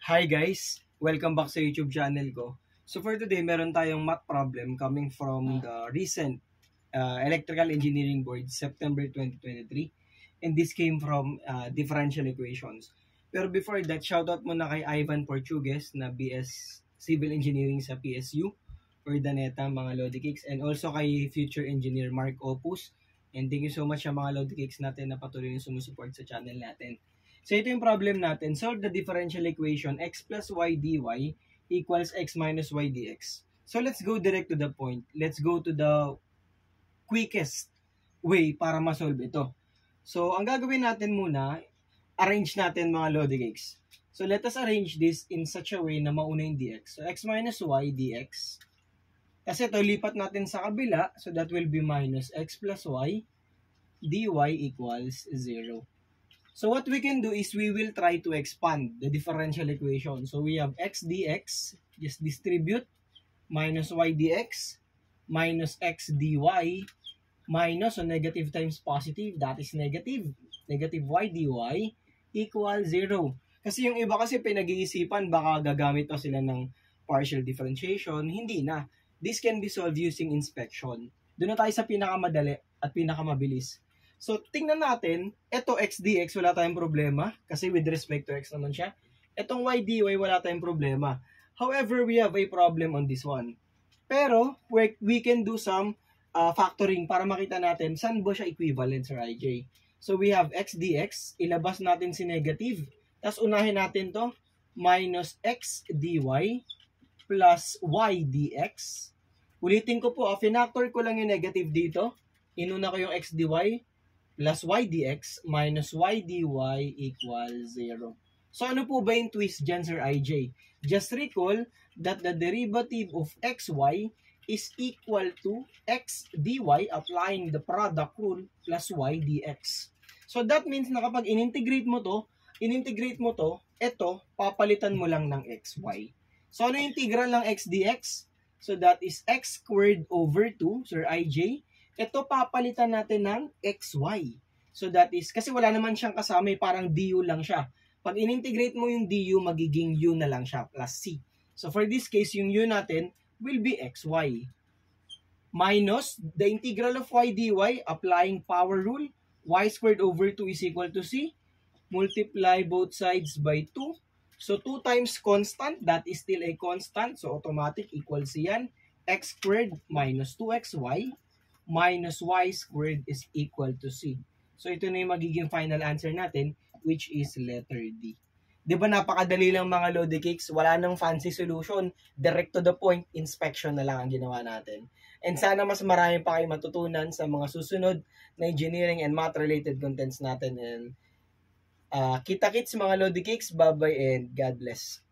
Hi guys! Welcome back sa YouTube channel ko. So for today, meron tayong math problem coming from the recent Electrical Engineering Board, September 2023. And this came from differential equations. Pero before that, shoutout muna kay Ivan Portugues na BS Civil Engineering sa PSU, Urdaneta, mga Lodi Kicks, and also kay future engineer Mark Opus. And thank you so much sa mga Lodi Kicks natin na patuloy na sumusupport sa channel natin. So ito yung problem natin. Solve the differential equation x plus y dy equals x minus y dx. So let's go direct to the point. Let's go to the quickest way para ma-solve ito. So ang gagawin natin muna, arrange natin mga Lodi Cakes. So let us arrange this in such a way na mauna yung dx. So x minus y dx. Kasi ito lipat natin sa kabila. So that will be minus x plus y dy equals 0. So what we can do is we will try to expand the differential equation. So we have x dx, just distribute, minus y dx, minus x dy, minus, so negative times positive, that is negative. Negative y dy equals 0. Kasi yung iba kasi pinag-iisipan, baka gagamit pa sila ng partial differentiation. Hindi na. This can be solved using inspection. Doon na tayo sa pinakamadali at pinakamabilis. So, tingnan natin, ito x dx, wala tayong problema. Kasi with respect to x naman siya. Itong y dy, wala tayong problema. However, we have a problem on this one. Pero, we can do some factoring para makita natin saan ba siya equivalent sa IJ. So, we have x dx, ilabas natin si negative. Tapos, unahin natin to minus x dy plus y dx. Ulitin ko po, finactor ko lang yung negative dito. Inuna ko yung x dy plus y dx minus y dy equals 0. So ano po ba yung twist dyan, Sir IJ? Just recall that the derivative of xy is equal to x dy applying the product rule plus y dx. So that means na kapag in-integrate mo to, ito, papalitan mo lang ng xy. So ano yung integral ng x dx? So that is x squared over 2, Sir IJ. Ito papalitan natin ng xy. So that is, kasi wala naman siyang kasama, parang du lang siya. Pag in-integrate mo yung du, magiging u na lang siya, plus c. So for this case, yung u natin will be xy. Minus the integral of y dy, applying power rule, y squared over 2 is equal to c. Multiply both sides by 2. So 2 times constant, that is still a constant. So automatic equals yan. X squared minus 2xy minus y squared is equal to c. So ito na yung magiging final answer natin, which is letter D. Diba napakadali lang mga Lodi Cakes? Wala nang fancy solution. Direct to the point, inspection na lang ang ginawa natin. And sana mas marami pa kayo matutunan sa mga susunod na engineering and math related contents natin. And kita-kits mga Lodi Cakes. Bye-bye and God bless.